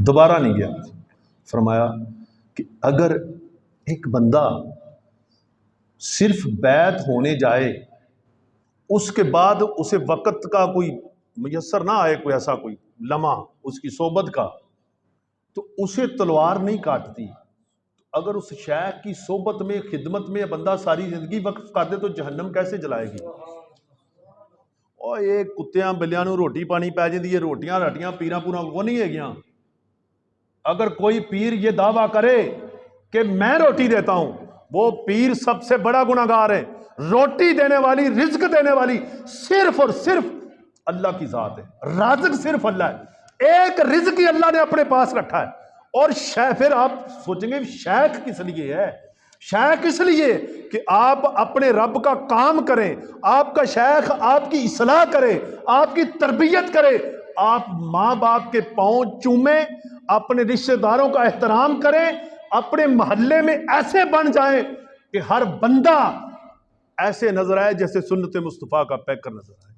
دوبارہ نہیں گیا. فرمایا کہ اگر ایک بندہ صرف بیعت ہونے جائے، اس کے بعد اسے وقت کا کوئی میسر نہ آئے، کوئی ایسا کوئی لمحہ اس کی صحبت کا، تو اسے تلوار نہیں کاٹتی. اگر اس شیخ کی صحبت میں خدمت میں بندہ ساری زندگی وقف کر دے تو جہنم کیسے جلائے گی؟ اور یہ کتیاں بلیاں نو روٹی پانی پی جاندی ہے، روٹیاں راٹیاں پیراں پوراں وہ نہیں ہے گیاں. اگر کوئی پیر یہ دعویٰ کرے کہ میں روٹی دیتا ہوں، وہ پیر سب سے بڑا گناہگار ہے. روٹی دینے والی، رزق دینے والی صرف اور صرف اللہ کی ذات ہے. رازق صرف اللہ ہے. ایک رزق ہی اللہ نے اپنے پاس رکھا ہے. اور پھر آپ سوچیں گے شیخ کس لیے ہے؟ شیخ اس لیے کہ آپ اپنے رب کا کام کریں، آپ کا شیخ آپ کی اصلاح کرے، آپ کی تربیت کرے، آپ ماں باپ کے پاؤں چومیں، اپنے رشتہ داروں کا احترام کریں، اپنے محلے میں ایسے بن جائیں کہ ہر بندہ ایسے نظر آئے جیسے سنت مصطفیٰ کا پیکر نظر آئے.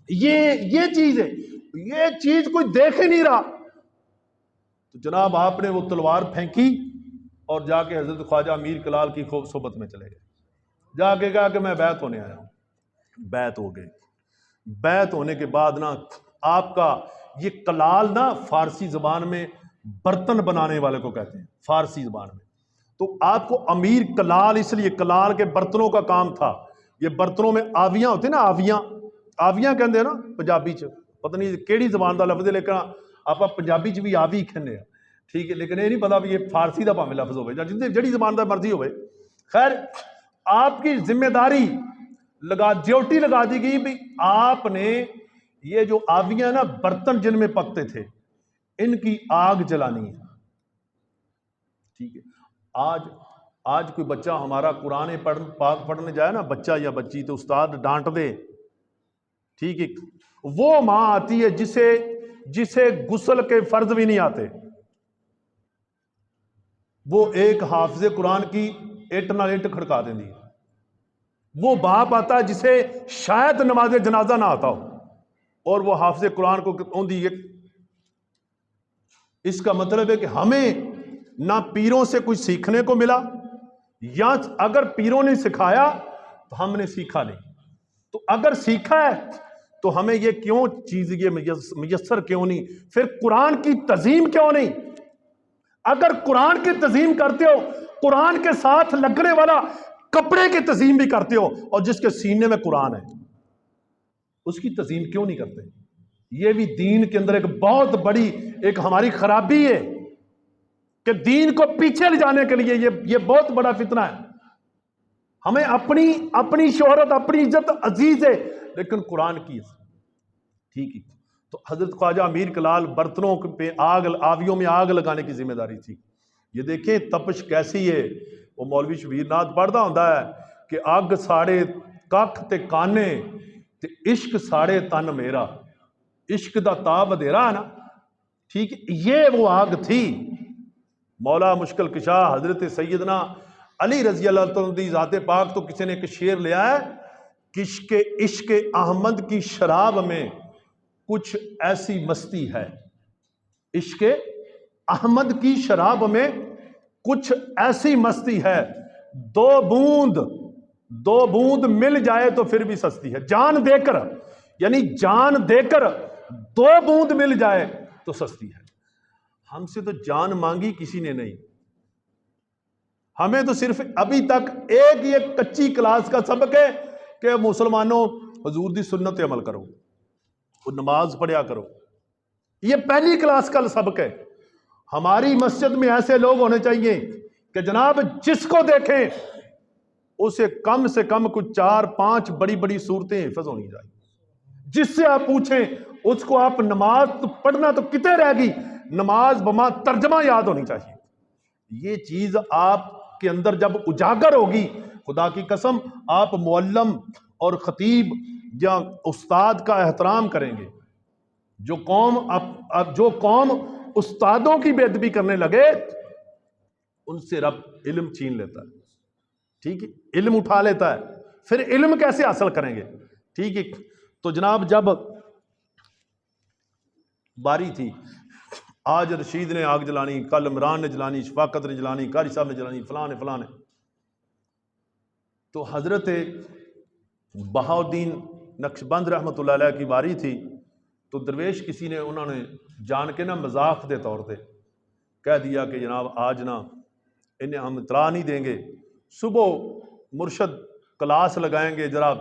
یہ چیز ہے. یہ چیز کوئی دیکھ ہی نہیں رہا. تو جناب آپ نے وہ تلوار پھینکی اور جا کے حضرت خواجہ امیر کلال کی خوب صحبت میں چلے گئے. جا کے کہا کہ میں بیعت ہونے آیا ہوں. بیعت ہو گئی. بیعت ہونے کے بعد نا آپ کا یہ کلال نا فارسی زبان میں برتن بنانے والے کو کہتے ہیں، فارسی زبان میں. تو آپ کو امیر کلال اس لیے، کلال کے برتنوں کا کام تھا. یہ برتنوں میں آویاں ہوتے ہیں نا، آویاں کہتے ہیں نا پنجابی چ، پتہ نہیں کیڑی زبان دا لفظ ہے لیکن آپ پنجابی چ بھی آوی کہنے ہیں، ٹھیک ہے. لیکن یہ نہیں پتا بھی یہ فارسی دا پاویں لفظ ہوئے جڑی زبان دا مرضی ہوئے. خیر آپ کی ذمہ داری ڈیوٹی لگا دی گئی بھی آپ نے یہ جو آویاں نا برتن جن میں پکتے تھے ان کی آگ جلانی ہے. ٹھیک ہے. آج کوئی بچہ ہمارا قرآن پاک پڑھنے جائے نا، بچہ یا بچی، تو استاد ڈانٹ دے، ٹھیک ہے. وہ ماں آتی ہے جسے غسل کے فرض بھی نہیں آتے، وہ ایک حافظ قرآن کی اٹ نال اٹ کھڑکا دیں دی. وہ باپ آتا ہے جسے شاید نماز جنازہ نہ آتا ہو اور وہ حافظ قرآن کو اوندی. اس کا مطلب ہے کہ ہمیں نہ پیروں سے کچھ سیکھنے کو ملا، یا اگر پیروں نے سکھایا تو ہم نے سیکھا نہیں. تو اگر سیکھا ہے تو ہمیں یہ کیوں چیز یہ میسر کیوں نہیں؟ پھر قرآن کی تعظیم کیوں نہیں؟ اگر قرآن کی تعظیم کرتے ہو، قرآن کے ساتھ لگنے والا کپڑے کی تعظیم بھی کرتے ہو، اور جس کے سینے میں قرآن ہے اس کی تعظیم کیوں نہیں کرتے؟ یہ بھی دین کے اندر ایک بہت بڑی ایک ہماری خرابی ہے کہ دین کو پیچھے لے جانے کے لیے یہ بہت بڑا فتنہ ہے. ہمیں اپنی شہرت، اپنی عزت عزیز ہے لیکن قرآن کی عزت، ٹھیک ہے. تو حضرت خواجہ امیر کلال برتنوں پہ آویوں میں آگ لگانے کی ذمہ داری تھی. یہ دیکھیں تپش کیسی ہے. وہ مولوی شبیر ناتھ پڑھتا ہوتا ہے کہ اگ ساڑے ککھ تے کانے تے عشق ساڑے تن میرا. عشق دا تاب ودھیرا ہے نا، ٹھیک ہے. یہ وہ آگ تھی. مولا مشکل کشا حضرت سیدنا علی رضی اللہ تعالیٰ عنہ ذات پاک تو کسی نے ایک شعر لیا ہے کہ عشق احمد کی شراب میں کچھ ایسی مستی ہے. عشق احمد کی شراب میں کچھ ایسی مستی ہے، دو بوند مل جائے تو پھر بھی سستی ہے. جان دے کر، یعنی جان دے کر 2 بوند مل جائے تو سستی ہے. ہم سے تو جان مانگی کسی نے نہیں. ہمیں تو صرف ابھی تک ایک یہ کچی کلاس کا سبق ہے کہ مسلمانوں حضور دی سنت عمل کرو، نماز پڑھیا کرو. یہ پہلی کلاس کا سبق ہے. ہماری مسجد میں ایسے لوگ ہونے چاہیے کہ جناب جس کو دیکھیں اسے کم سے کم کچھ 4-5 بڑی بڑی صورتیں حفظ ہونی چاہیے. جس سے آپ پوچھیں اس کو آپ نماز تو پڑھنا تو کتے رہ گی، نماز بما ترجمہ یاد ہونی چاہیے. یہ چیز آپ کے اندر جب اجاگر ہوگی، خدا کی قسم آپ معلم اور خطیب یا استاد کا احترام کریں گے. جو قوم استادوں کی بے ادبی کرنے لگے ان سے رب علم چھین لیتا ہے، ٹھیک ہے. علم اٹھا لیتا ہے، پھر علم کیسے حاصل کریں گے؟ ٹھیک ہے. تو جناب جب باری تھی آج رشید نے آگ جلانی، کل عمران نے جلانی، شفاقت نے جلانی، قاری صاحب نے جلانی، فلاں نے. تو حضرت بہاؤالدین نقشبند رحمۃ اللہ علیہ کی باری تھی، تو درویش کسی نے انہوں نے جان کے نا مذاق دے طور پہ کہہ دیا کہ جناب آج نا انہیں ہم اطلاع نہیں دیں گے، صبح مرشد کلاس لگائیں گے، ذرا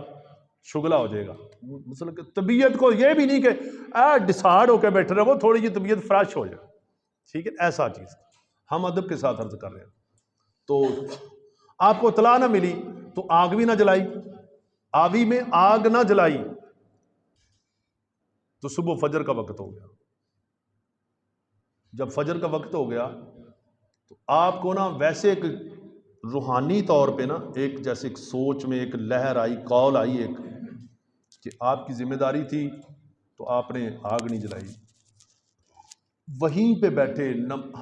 شگلہ ہو جائے گا. مثلا کہ طبیعت کو یہ بھی نہیں کہ ڈسارڈ ہو کے بیٹھے رہے، وہ تھوڑی جی طبیعت فریش ہو جائے. ٹھیک ہے، ایسا چیز ہم ادب کے ساتھ عرض کر رہے ہیں. تو آپ کو اطلاع نہ ملی تو آگ بھی نہ جلائی، آوی میں آگ نہ جلائی، تو صبح فجر کا وقت ہو گیا. جب فجر کا وقت ہو گیا تو آپ کو نا ویسے ایک روحانی طور پہ نا ایک جیسے ایک سوچ میں ایک لہر آئی، کال آئی ایک، کہ آپ کی ذمہ داری تھی تو آپ نے آگ نہیں جلائی. وہیں پہ بیٹھے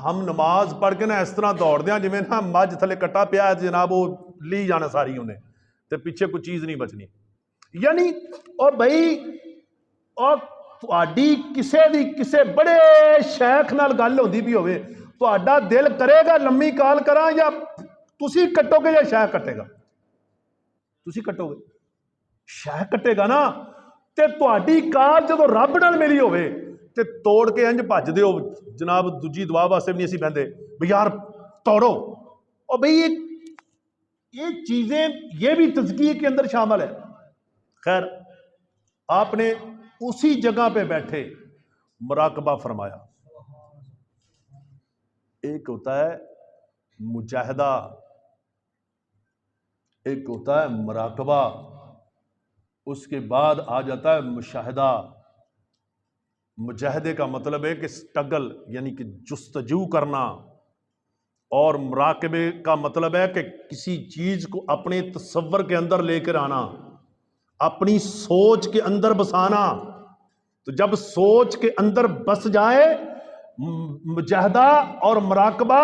ہم نماز پڑھ کے نا اس طرح دوڑ دیا جی نا مجھ تھلے کٹا پیا جناب، وہ لی جانا ساری انہیں تے پیچھے کوئی چیز نہیں بچنی. یعنی اور بھائی اور تہاڈی کسے بڑے شیخ نال گل ہوندی بھی ہوئے، تہاڈا دل کرے گا لمبی کال کراں یا تسی کٹو گے یا شیخ کٹے گا؟ تسی کٹو گے، شیخ کٹے گا نا. تے تہاڈی کال جدوں رب نال ملی ہوئے تے توڑ کے انج بھج دیو، جناب دوجی دعا واسطے بھی نہیں اسی بہندے بھئی یار توڑو. اور بھئی یہ چیزیں یہ بھی تزکیے کے اندر شامل ہے. خیر آپ نے اسی جگہ پہ بیٹھے مراقبہ فرمایا. ایک ہوتا ہے مجاہدہ، ایک ہوتا ہے مراقبہ، اس کے بعد آ جاتا ہے مشاہدہ. مجاہدے کا مطلب ہے کہ سٹرگل یعنی کہ جستجو کرنا، اور مراقبے کا مطلب ہے کہ کسی چیز کو اپنے تصور کے اندر لے کر آنا، اپنی سوچ کے اندر بسانا. تو جب سوچ کے اندر بس جائے مجاہدہ اور مراقبہ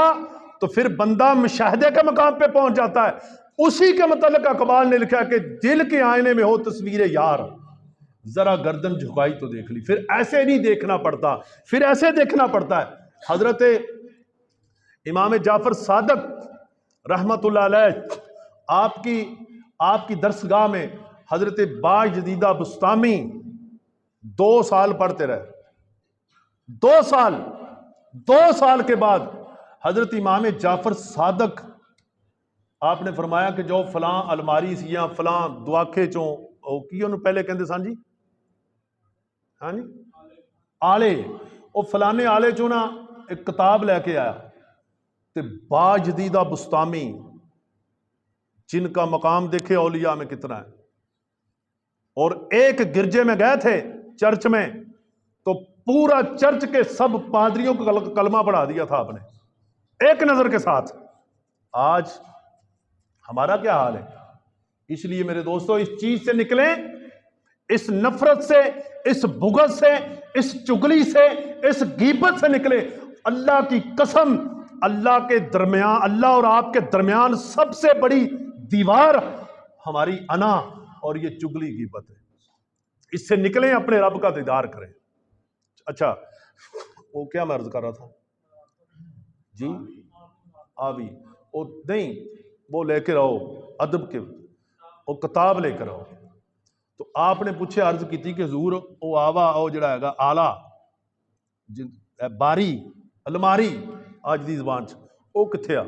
تو پھر بندہ مشاہدے کے مقام پہ پہنچ جاتا ہے. اسی کے متعلق اقبال نے لکھا کہ دل کے آئینے میں ہو تصویر یار، ذرا گردن جھکائی تو دیکھ لی. پھر ایسے نہیں دیکھنا پڑتا، پھر ایسے دیکھنا پڑتا ہے. حضرت امام جعفر صادق رحمت اللہ علیہ آپ کی درسگاہ میں حضرت با جدیدہ بستامی 2 سال پڑھتے رہے. 2 سال کے بعد حضرت امام جعفر صادق آپ نے فرمایا کہ جو فلاں الماری سی یا فلاں دعاکھے چوں کی انہوں پہلے کہندے سان جی، ہاں جی آلے، وہ فلانے آلے چوں نا ایک کتاب لے کے آیا تے با جدیدہ بستامی، جن کا مقام دیکھے اولیاء میں کتنا ہے. اور ایک گرجے میں گئے تھے چرچ میں، تو پورا چرچ کے سب پادریوں کو کلمہ پڑھا دیا تھا آپ نے ایک نظر کے ساتھ. آج ہمارا کیا حال ہے؟ اس لیے میرے دوستو اس چیز سے نکلیں، اس نفرت سے، اس بغض سے، اس چگلی سے، اس غیبت سے نکلیں. اللہ کی قسم، اللہ کے درمیان، اللہ اور آپ کے درمیان سب سے بڑی دیوار ہماری انا اور یہ چگلی غیبت ہے. اس سے نکلیں، اپنے رب کا دیدار کریں. اچھا وہ کیا میں عرض کر رہا تھا جی؟ آوی وہ نہیں، وہ لے کے رہو ادب کے، وہ کتاب لے کر رہو. تو آپ نے پوچھے عرض کی تھی کہ حضور وہ آوا او جڑا ہے گا آلہ باری الماری آج دی زبان چ وہ کتھے آ؟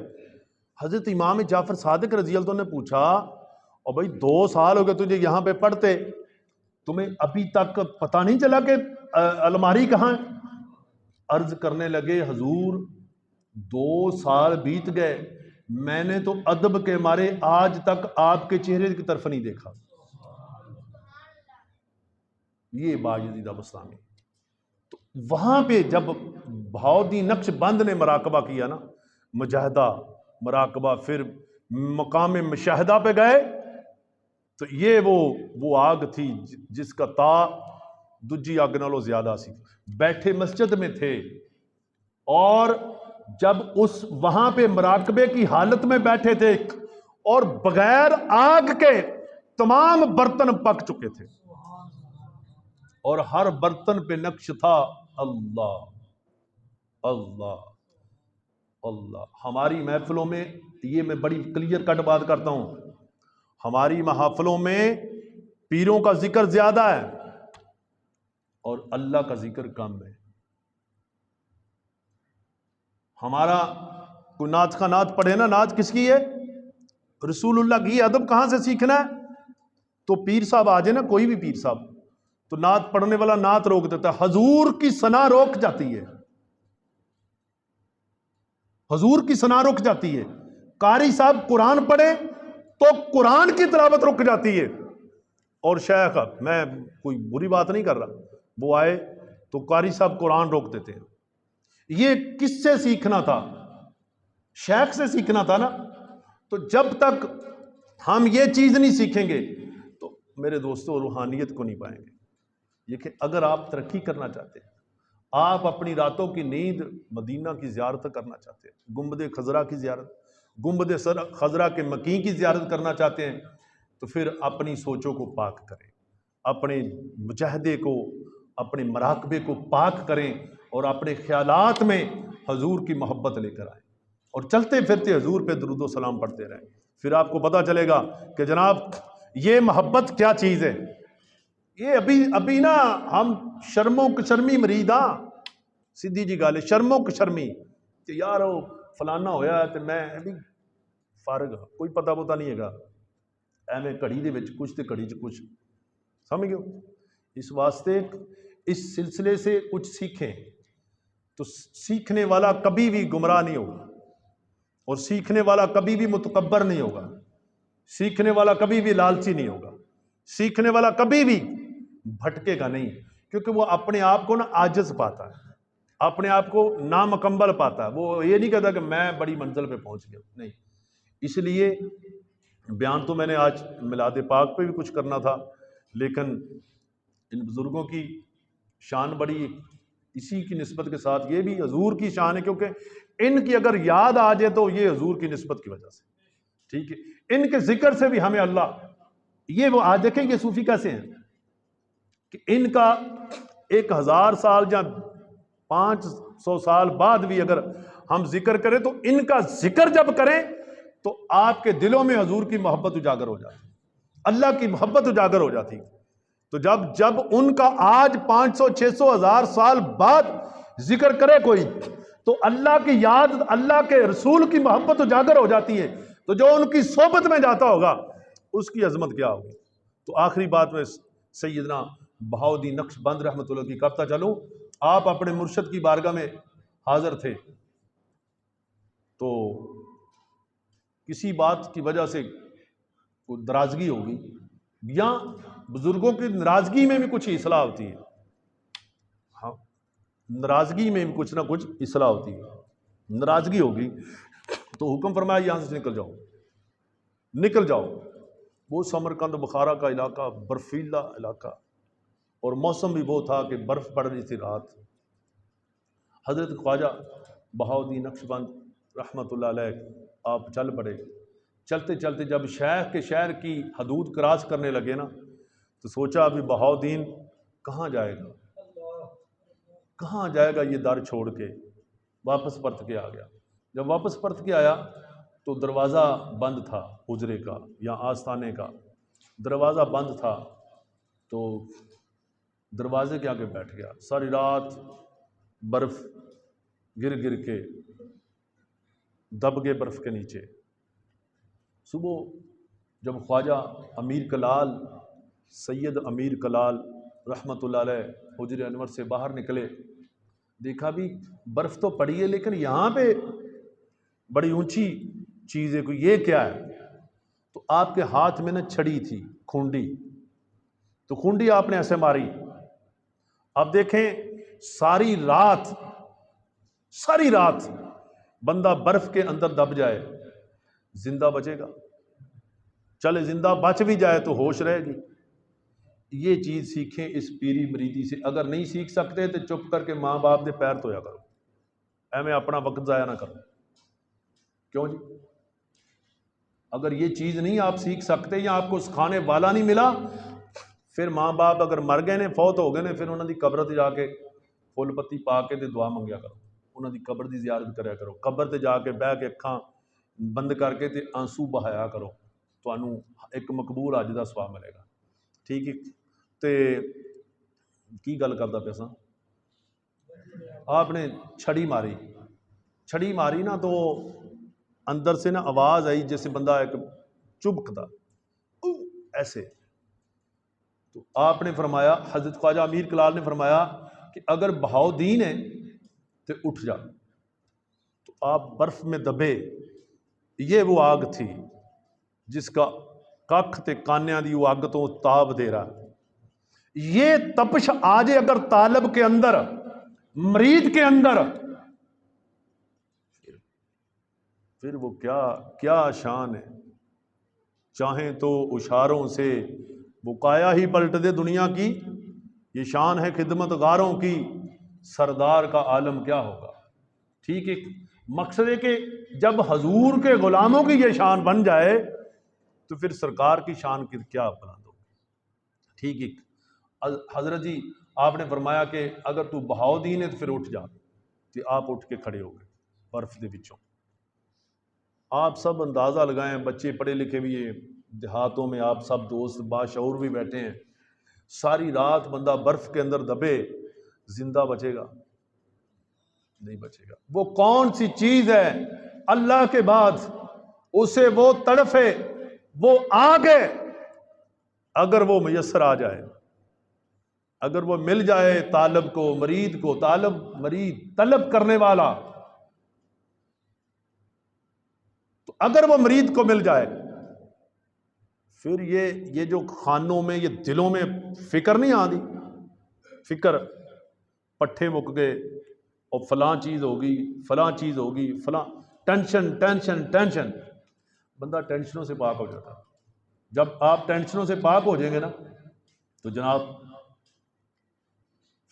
حضرت امام جعفر صادق رضی اللہ عنہ نے پوچھا اور بھائی 2 سال ہو گئے تجھے یہاں پہ پڑھتے، تمہیں ابھی تک پتہ نہیں چلا کہ الماری کہاں ہے؟ عرض کرنے لگے حضور 2 سال بیت گئے، میں نے تو ادب کے مارے آج تک آپ کے چہرے کی طرف نہیں دیکھا. یہ باجدیدہ بستامی. تو وہاں پہ جب بہاؤالدین نقش بند نے مراقبہ کیا نا، مجاہدہ مراقبہ، پھر مقام مشاہدہ پہ گئے، تو یہ وہ آگ تھی جس کا تا دجی آگ نالوں زیادہ سی. بیٹھے مسجد میں تھے اور جب اس وہاں پہ مراقبے کی حالت میں بیٹھے تھے اور بغیر آگ کے تمام برتن پک چکے تھے اور ہر برتن پہ نقش تھا اللہ. اللہ اللہ ہماری محفلوں میں یہ میں بڑی کلیئر کٹ بات کرتا ہوں، ہماری محافلوں میں پیروں کا ذکر زیادہ ہے اور اللہ کا ذکر کم ہے۔ ہمارا کوئی نعت کا نعت پڑھے نا، نعت کس کی ہے؟ رسول اللہ کی۔ ادب کہاں سے سیکھنا ہے؟ تو پیر صاحب آ جائے نا، کوئی بھی پیر صاحب، تو نعت پڑھنے والا نعت روک دیتا ہے، حضور کی ثنا روک جاتی ہے، حضور کی ثنا رک جاتی ہے۔ قاری صاحب قرآن پڑھے تو قرآن کی تلاوت رک جاتی ہے، اور شیخ، میں کوئی بری بات نہیں کر رہا، وہ آئے تو قاری صاحب قرآن روک دیتے ہیں۔ یہ کس سے سیکھنا تھا؟ شیخ سے سیکھنا تھا نا۔ تو جب تک ہم یہ چیز نہیں سیکھیں گے تو میرے دوستوں روحانیت کو نہیں پائیں گے۔ یہ کہ اگر آپ ترقی کرنا چاہتے ہیں، آپ اپنی راتوں کی نیند مدینہ کی زیارت کرنا چاہتے ہیں، گنبد خضرا کی زیارت، گنبد خضرا کے مکین کی زیارت کرنا چاہتے ہیں، تو پھر اپنی سوچوں کو پاک کریں، اپنے مجاہدے کو، اپنے مراقبے کو پاک کریں، اور اپنے خیالات میں حضور کی محبت لے کر آئیں، اور چلتے پھرتے حضور پہ درود و سلام پڑھتے رہیں۔ پھر آپ کو پتہ چلے گا کہ جناب یہ محبت کیا چیز ہے۔ یہ ابھی نا ہم شرموں کشرمی مرید ہاں، سیدھی جی گل ہے، شرموں کشرمی کہ یار وہ فلانا ہویا ہے تو میں ابھی فارغ ہاں، کوئی پتہ پتہ نہیں ہے گا، ایویں گھڑی دے وچ کچھ تے گھڑی چ کچھ، سمجھ گئے ہو؟ اس واسطے اس سلسلے سے کچھ سیکھیں تو سیکھنے والا کبھی بھی گمراہ نہیں ہوگا، اور سیکھنے والا کبھی بھی متکبر نہیں ہوگا، سیکھنے والا کبھی بھی لالچی نہیں ہوگا، سیکھنے والا کبھی بھی بھٹکے گا نہیں، کیونکہ وہ اپنے آپ کو نا عاجز پاتا ہے، اپنے آپ کو نامکمل پاتا ہے، وہ یہ نہیں کہتا کہ میں بڑی منزل پہ پہنچ گیا، نہیں۔ اس لیے بیان تو میں نے آج میلاد پاک پہ بھی کچھ کرنا تھا، لیکن ان بزرگوں کی شان بڑی، اسی کی نسبت کے ساتھ یہ بھی حضور کی شان ہے، کیونکہ ان کی اگر یاد آ جائے تو یہ حضور کی نسبت کی وجہ سے، ٹھیک ہے، ان کے ذکر سے بھی ہمیں اللہ، یہ وہ آج دیکھیں یہ صوفی کیسے ہیں کہ ان کا 1000 سال یا 500 سال بعد بھی اگر ہم ذکر کریں تو ان کا ذکر جب کریں تو آپ کے دلوں میں حضور کی محبت اجاگر ہو جاتی، اللہ کی محبت اجاگر ہو جاتی۔ تو جب ان کا آج 500 600 1000 سال بعد ذکر کرے کوئی تو اللہ کی یاد، اللہ کے رسول کی محبت اجاگر ہو جاتی ہے، تو جو ان کی صحبت میں جاتا ہوگا اس کی عظمت کیا ہوگی۔ تو آخری بات میں سیدنا بہاؤالدین نقشبند رحمۃ اللہ کی کرتا چلوں، آپ اپنے مرشد کی بارگاہ میں حاضر تھے، تو کسی بات کی وجہ سے کوئی ناراضگی ہوگی، یا بزرگوں کی ناراضگی میں بھی کچھ اصلاح ہوتی ہے، ہاں ناراضگی میں بھی کچھ نہ کچھ اصلاح ہوتی ہے، ناراضگی ہوگی تو حکم فرمایا یہاں سے نکل جاؤ، نکل جاؤ۔ وہ سمرقند بخارا کا علاقہ برفیلا علاقہ، اور موسم بھی وہ تھا کہ برف پڑ رہی تھی رات۔ حضرت خواجہ بہاؤالدین نقشبند رحمۃ اللہ علیہ آپ چل پڑے، چلتے چلتے جب شیخ کے شہر کی حدود کراس کرنے لگے نا تو سوچا ابھی بہاؤالدین کہاں جائے گا، کہاں جائے گا یہ در چھوڑ کے، واپس پرت کے آ گیا۔ جب واپس پرت کے آیا تو دروازہ بند تھا، حجرے کا یا آستانے کا دروازہ بند تھا، تو دروازے کے آگے بیٹھ گیا، ساری رات برف گر گر کے دب گئے برف کے نیچے۔ صبح جب خواجہ امیر کلال، سید امیر کلال رحمۃ اللہ علیہ حجر انور سے باہر نکلے، دیکھا بھی برف تو پڑی ہے لیکن یہاں پہ بڑی اونچی چیز ہے، کوئی یہ کیا ہے؟ تو آپ کے ہاتھ میں نا چھڑی تھی، کھونڈی، تو کھونڈی آپ نے ایسے ماری۔ اب دیکھیں ساری رات بندہ برف کے اندر دب جائے زندہ بچے گا؟ چلے زندہ بچ بھی جائے تو ہوش رہے گی۔ یہ چیز سیکھیں اس پیری مریدی سے، اگر نہیں سیکھ سکتے تو چپ کر کے ماں باپ دے پیر دھویا کرو، ایویں اپنا وقت ضائع نہ کرو۔ کیوں جی؟ اگر یہ چیز نہیں آپ سیکھ سکتے یا آپ کو سکھانے والا نہیں ملا، پھر ماں باپ اگر مر گئے نے، فوت ہو گئے نے، پھر انہوں نے قبر تے جا کے پھول پتی پا کے تے دعا منگیا کرو۔ انہاں دی قبر دی زیارت کریا کرو, قبر تے جا کے بہ کے اکھاں بند کر کے تے آنسو بہایا کرو, تانوں ایک مقبول حج دا ثواب ملے گا. ٹھیک ہے. تے کی گل کردا پیا ساں, آپ نے چھڑی ماری نا, تو اندر سے نا آواز آئی جیسے بندہ ایک چبکتا ایسے. تو آپ نے فرمایا, حضرت خواجہ امیر کلال نے فرمایا کہ اگر بہاؤ دین ہے تو اٹھ جا. تو آپ برف میں دبے. یہ وہ آگ تھی جس کا ککھ تے کانیاں دی وہ اگ تو تاب دے رہا. یہ تپش آج اگر طالب کے اندر, مرید کے اندر, پھر وہ کیا شان ہے. چاہیں تو اشاروں سے وہ کایا ہی پلٹ دے دنیا کی, یہ شان ہے خدمت گاروں کی, سردار کا عالم کیا ہوگا. ٹھیک ہے. مقصد ہے کہ جب حضور کے غلاموں کی یہ شان بن جائے تو پھر سرکار کی شان کی کیا بلند ہوگی. ٹھیک ہے. حضرت جی آپ نے فرمایا کہ اگر تو بہاؤ دین ہے تو پھر اٹھ جا. تو آپ اٹھ کے کھڑے ہو گئے برف دے وچوں. آپ سب اندازہ لگائیں, بچے پڑھے لکھے بھی ہیں دیہاتوں میں, آپ سب دوست باشعور بھی بیٹھے ہیں, ساری رات بندہ برف کے اندر دبے, زندہ بچے گا؟ نہیں بچے گا. وہ کون سی چیز ہے اللہ کے بعد اسے وہ تڑف ہے, وہ آگ ہے, اگر وہ میسر آ جائے, اگر وہ مل جائے طالب کو, مرید کو, طالب مرید طلب کرنے والا, تو اگر وہ مرید کو مل جائے پھر یہ جو خانوں میں, یہ دلوں میں فکر نہیں آتی, فکر پٹھے مک گئے اور فلاں چیز ہوگی, فلاں چیز ہوگی, فلاں ٹینشن ٹینشن ٹینشن. بندہ ٹینشنوں سے پاک ہو جاتا ہے. جب آپ ٹینشنوں سے پاک ہو جائیں گے نا تو جناب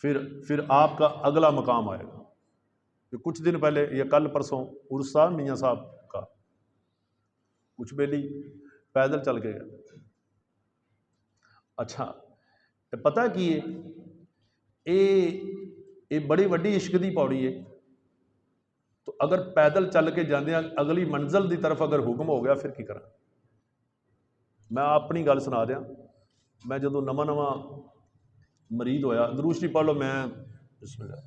پھر آپ کا اگلا مقام آئے گا. کچھ دن پہلے یا کل پرسوں عرصہ میاں صاحب کا, کچھ بیلی پیدل چل کے گئے. اچھا پتہ کی یہ بڑی وڈی عشق دی پوڑی ہے. تو اگر پیدل چل کے جاندے اگلی منزل دی طرف اگر حکم ہو گیا پھر کی کرا. میں اپنی گل سنا دیا. میں جدو نواں مرید ہویا, درود شریف پڑھ لو, میں بسم اللہ.